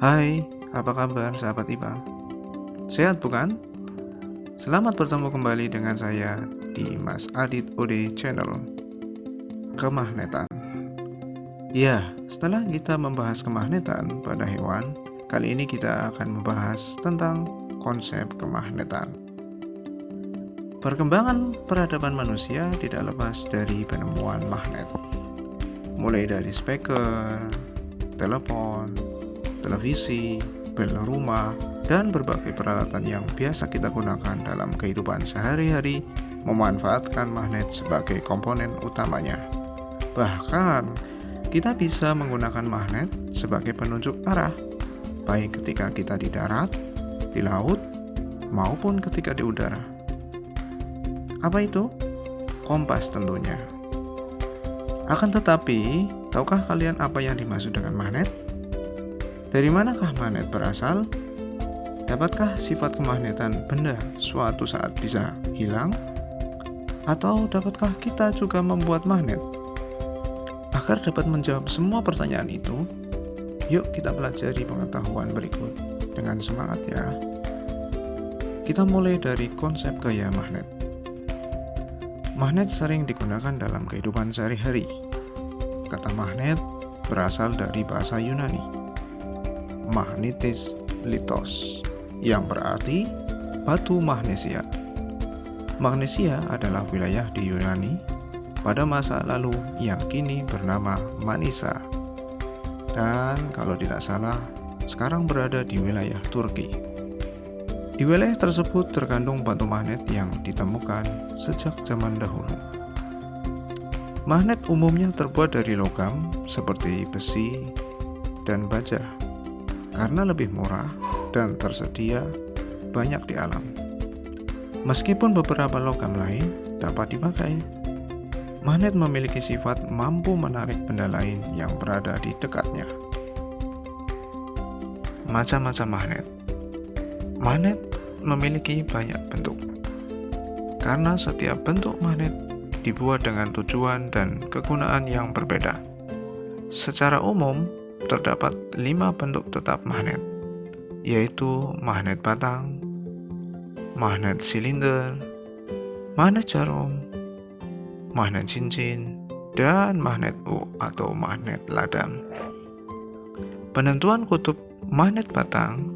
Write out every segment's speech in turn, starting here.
Hai, apa kabar sahabat IPA? Sehat bukan? Selamat bertemu kembali dengan saya di Mas Adit Ode Channel Kemagnetan. Ya, setelah kita membahas kemagnetan pada hewan, kali ini kita akan membahas tentang konsep kemagnetan. Perkembangan peradaban manusia tidak lepas dari penemuan magnet. Mulai dari speaker, telepon, televisi, bel rumah, dan berbagai peralatan yang biasa kita gunakan dalam kehidupan sehari-hari memanfaatkan magnet sebagai komponen utamanya. Bahkan, kita bisa menggunakan magnet sebagai penunjuk arah, baik ketika kita di darat, di laut, maupun ketika di udara. Apa itu? Kompas tentunya. Akan tetapi, tahukah kalian apa yang dimaksud dengan magnet? Dari manakah magnet berasal? Dapatkah sifat kemagnetan benda suatu saat bisa hilang? Atau dapatkah kita juga membuat magnet? Agar dapat menjawab semua pertanyaan itu, yuk kita pelajari pengetahuan berikut dengan semangat ya. Kita mulai dari konsep gaya magnet. Magnet sering digunakan dalam kehidupan sehari-hari. Kata magnet berasal dari bahasa Yunani, magnetis litos, yang berarti batu magnesia. Magnesia adalah wilayah di Yunani pada masa lalu yang kini bernama Manisa, dan kalau tidak salah sekarang berada di wilayah Turki. Di wilayah tersebut terkandung batu magnet yang ditemukan sejak zaman dahulu. Magnet umumnya terbuat dari logam seperti besi dan baja karena lebih murah dan tersedia banyak di alam. Meskipun beberapa logam lain dapat dipakai, magnet memiliki sifat mampu menarik benda lain yang berada di dekatnya. Macam-macam magnet. Magnet memiliki banyak bentuk. Karena setiap bentuk magnet dibuat dengan tujuan dan kegunaan yang berbeda. Secara umum, terdapat 5 bentuk tetap magnet, yaitu magnet batang, magnet silinder, magnet jarum, magnet cincin, dan magnet U atau magnet ladang. Penentuan kutub magnet batang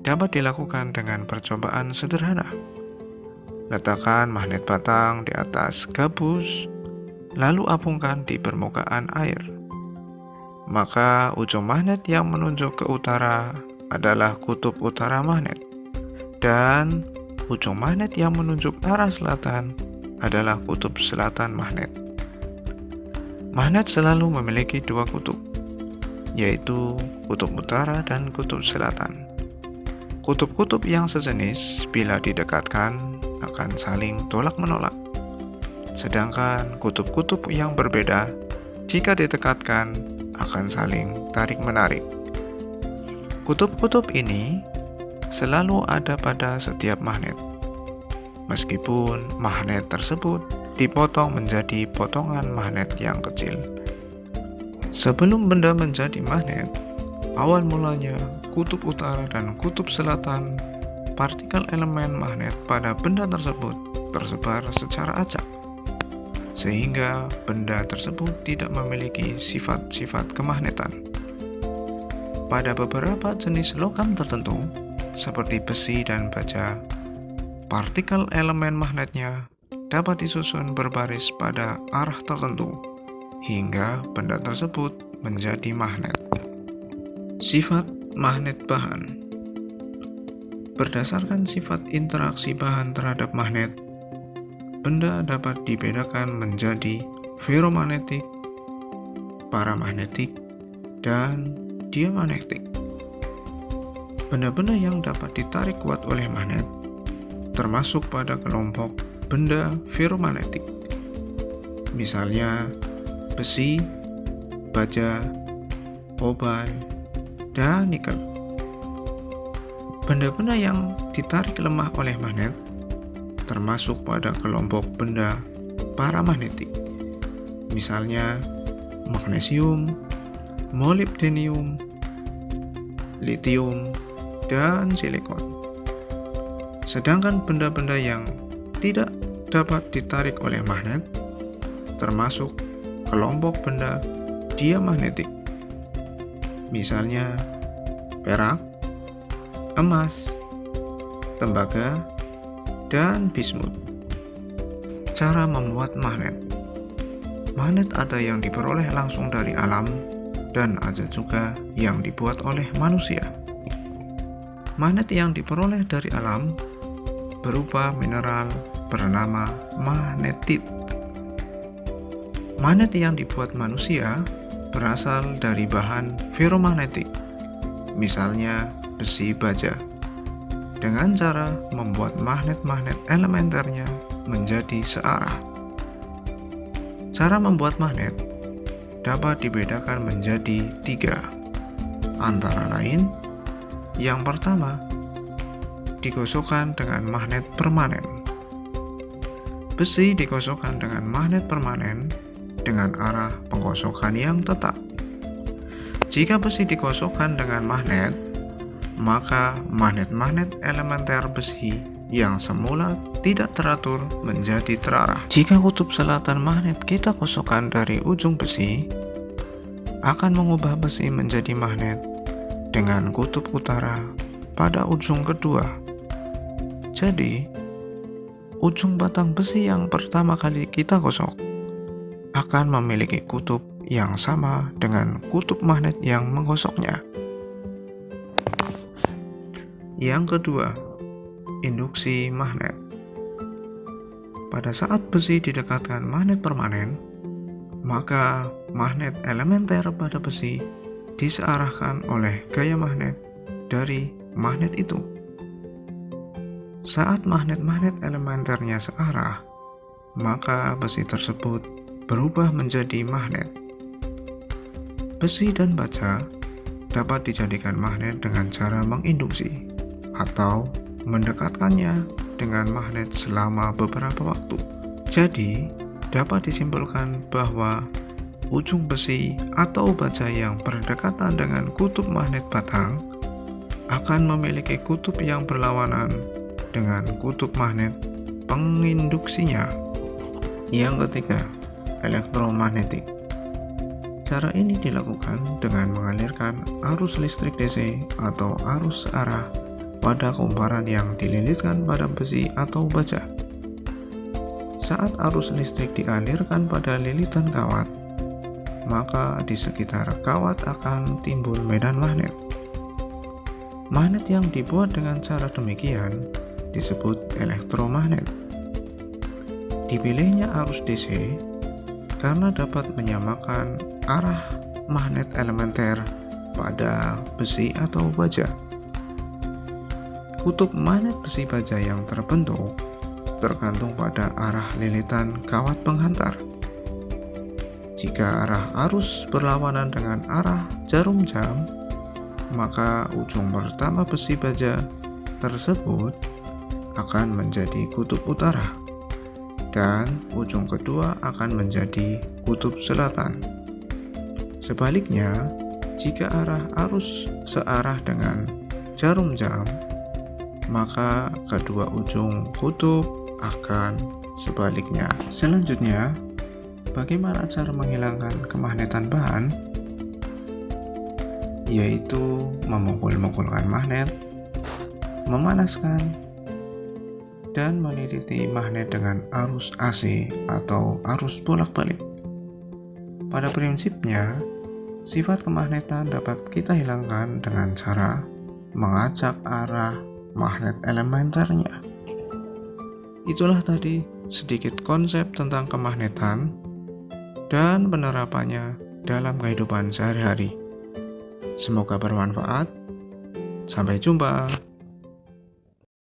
dapat dilakukan dengan percobaan sederhana. Letakkan magnet batang di atas gabus, lalu apungkan di permukaan air. Maka ujung magnet yang menunjuk ke utara adalah kutub utara magnet, dan ujung magnet yang menunjuk arah selatan adalah kutub selatan magnet. Magnet selalu memiliki 2 kutub, yaitu kutub utara dan kutub selatan. Kutub-kutub yang sejenis bila didekatkan akan saling tolak-menolak, sedangkan kutub-kutub yang berbeda jika didekatkan akan saling tarik-menarik. Kutub-kutub ini selalu ada pada setiap magnet, meskipun magnet tersebut dipotong menjadi potongan magnet yang kecil. Sebelum benda menjadi magnet, awal mulanya kutub utara dan kutub selatan, partikel elemen magnet pada benda tersebut tersebar secara acak, sehingga benda tersebut tidak memiliki sifat-sifat kemagnetan. Pada beberapa jenis logam tertentu, seperti besi dan baja, partikel elemen magnetnya dapat disusun berbaris pada arah tertentu, hingga benda tersebut menjadi magnet. Sifat magnet bahan. Berdasarkan sifat interaksi bahan terhadap magnet, benda dapat dibedakan menjadi ferromagnetik, paramagnetik, dan diamagnetik. Benda-benda yang dapat ditarik kuat oleh magnet termasuk pada kelompok benda ferromagnetik, misalnya besi, baja, kobalt, dan nikel. Benda-benda yang ditarik lemah oleh magnet termasuk pada kelompok benda paramagnetik, misalnya magnesium, molybdenium, litium, dan silikon. Sedangkan benda-benda yang tidak dapat ditarik oleh magnet termasuk kelompok benda diamagnetik, misalnya perak, emas, tembaga, dan bismut. Cara membuat magnet. Magnet ada yang diperoleh langsung dari alam dan ada juga yang dibuat oleh manusia. Magnet yang diperoleh dari alam berupa mineral bernama magnetit. Magnet yang dibuat manusia berasal dari bahan ferromagnetik, misalnya besi baja, dengan cara membuat magnet-magnet elementernya menjadi searah. Cara membuat magnet dapat dibedakan menjadi 3, antara lain: yang pertama, digosokkan dengan magnet permanen. Besi digosokkan dengan magnet permanen dengan arah penggosokan yang tetap. Jika besi digosokkan dengan magnet, maka magnet-magnet elementer besi yang semula tidak teratur menjadi terarah. Jika kutub selatan magnet kita gosokkan dari ujung besi, akan mengubah besi menjadi magnet dengan kutub utara pada ujung kedua. Jadi, ujung batang besi yang pertama kali kita gosok akan memiliki kutub yang sama dengan kutub magnet yang menggosoknya. Yang kedua, induksi magnet. Pada saat besi didekatkan magnet permanen, maka magnet elementer pada besi disearahkan oleh gaya magnet dari magnet itu. Saat magnet-magnet elementernya searah, maka besi tersebut berubah menjadi magnet. Besi dan baja dapat dijadikan magnet dengan cara menginduksi atau mendekatkannya dengan magnet selama beberapa waktu. Jadi, dapat disimpulkan bahwa ujung besi atau baja yang berdekatan dengan kutub magnet batang akan memiliki kutub yang berlawanan dengan kutub magnet penginduksinya. Yang ketiga, elektromagnetik. Cara ini dilakukan dengan mengalirkan arus listrik DC atau arus searah pada kumparan yang dililitkan pada besi atau baja. Saat arus listrik dialirkan pada lilitan kawat, maka di sekitar kawat akan timbul medan magnet. Magnet yang dibuat dengan cara demikian disebut elektromagnet. Dipilihnya arus DC karena dapat menyamakan arah magnet elementer pada besi atau baja. Kutub magnet besi baja yang terbentuk tergantung pada arah lilitan kawat penghantar. Jika arah arus berlawanan dengan arah jarum jam, maka ujung pertama besi baja tersebut akan menjadi kutub utara dan ujung kedua akan menjadi kutub selatan. Sebaliknya, jika arah arus searah dengan jarum jam, maka kedua ujung kutub akan sebaliknya. Selanjutnya, bagaimana cara menghilangkan kemagnetan bahan? Yaitu memukul-mukulkan magnet, memanaskan, dan meliliti magnet dengan arus AC atau arus bolak-balik. Pada prinsipnya, sifat kemagnetan dapat kita hilangkan dengan cara mengacak arah magnet elementernya. Itulah tadi sedikit konsep tentang kemagnetan dan penerapannya dalam kehidupan sehari-hari. Semoga bermanfaat. Sampai jumpa.